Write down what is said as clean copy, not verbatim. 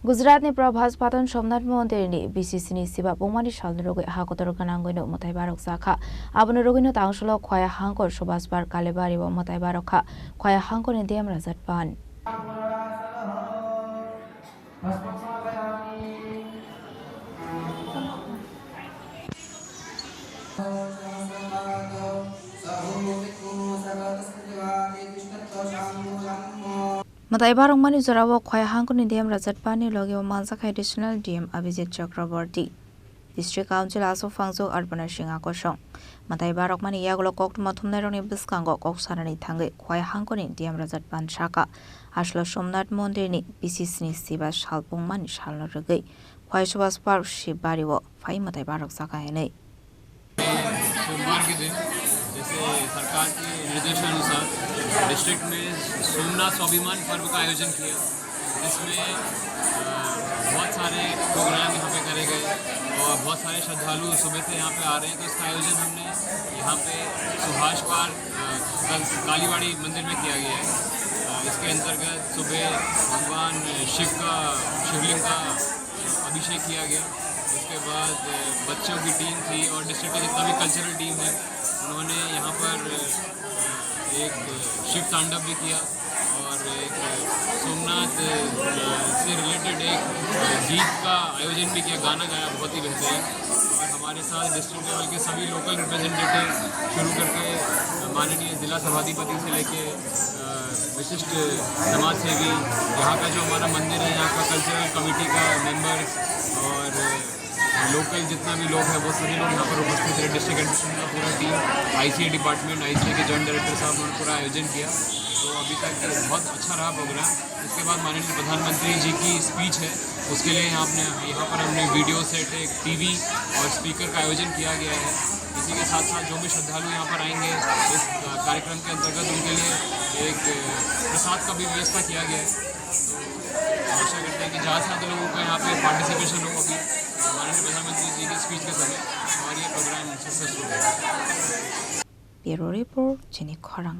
गुजरातनि प्रभास पाटन सोमनाथ मन्दिरनि बिसिसिनि सिबा बुंमानि सालनि रोगै हाकतर गानांगैनो मथाइ बारक जाखा आबनो रोगैनो तांसलो खया हांकर सुबासबार कालेबारि व मथाइ बारखा खया हांकरनि देम राजतपान मथाइ बारक मानि जराव खया हांकरनि देम राजतपाननि लगे मानसाखा एडिशनल डीएम अभिजित चक्रवर्ती डिस्ट्रिक्ट काउंसिल आसो फांजो अर्पणा सिंह कोसं मथाइ बारक मानि यागलो कोक्त मथुमनायरनि बिस्कांगो कक्सारनि थांगै खया हांकरनि देम राजतपान शाखा आसलो सोमनाथ मन्दिरनि बिसिसिनि सिबा सालपुंमानि सालनो रोगै खया सुबास पार्क शिवबारी व फाइ मथाइ बारक शाखा है सोमवार के दिन जैसे सरकार के निर्देशानुसार डिस्ट्रिक्ट में सोमनाथ स्वाभिमान पर्व का आयोजन किया जिसमें बहुत सारे प्रोग्राम यहाँ पे करे गए और बहुत सारे श्रद्धालु सुबह से यहाँ पे आ रहे हैं। तो इसका आयोजन हमने यहाँ पे सुभाष पार्क कालीबाड़ी मंदिर में किया गया है। इसके अंतर्गत सुबह भगवान शिवलिंग का अभिषेक किया गया। उसके बाद बच्चों की टीम थी और डिस्ट्रिक्ट का जितना भी कल्चरल टीम है उन्होंने यहाँ पर एक शिव तांडव भी किया और एक सोमनाथ से रिलेटेड एक गीत का आयोजन भी किया, गाना गाया बहुत ही बेहतरीन। और हमारे साथ डिस्ट्रिक्ट लेवल के सभी लोकल रिप्रेजेंटेटिव शुरू करके माननीय जिला सभाधिपति से लेके विशिष्ट समाज सेवी, यहाँ का जो हमारा मंदिर है, यहाँ का कल्चरल कमेटी का मेंबर्स और लोकल जितना भी लोग हैं वो सभी लोग यहाँ पर उपस्थित रहे। डिस्ट्रिक्ट एडमिनिस्ट्रेशन का पूरा टीम, आईसीए डिपार्टमेंट, आईसीए के जॉइंट डायरेक्टर साहब ने पूरा आयोजन किया। तो अभी तक बहुत अच्छा रहा प्रोग्राम। इसके बाद माननीय प्रधानमंत्री जी की स्पीच है, उसके लिए यहाँ पर हमने वीडियो सेट, एक टीवी और स्पीकर का आयोजन किया गया है। इसी के साथ साथ जो भी श्रद्धालु यहाँ पर आएंगे इस कार्यक्रम के अंतर्गत उनके लिए एक प्रसाद का भी व्यवस्था किया गया है। तो आशा करते हैं कि ज़्यादा से ज़्यादा लोगों का यहाँ पे पार्टिसिपेशन हो अभी माननीय प्रधानमंत्री जी की स्पीच के समय और ये प्रोग्राम सक्सेसफुल है। ब्यूरो रिपोर्ट, चिनी खरंग।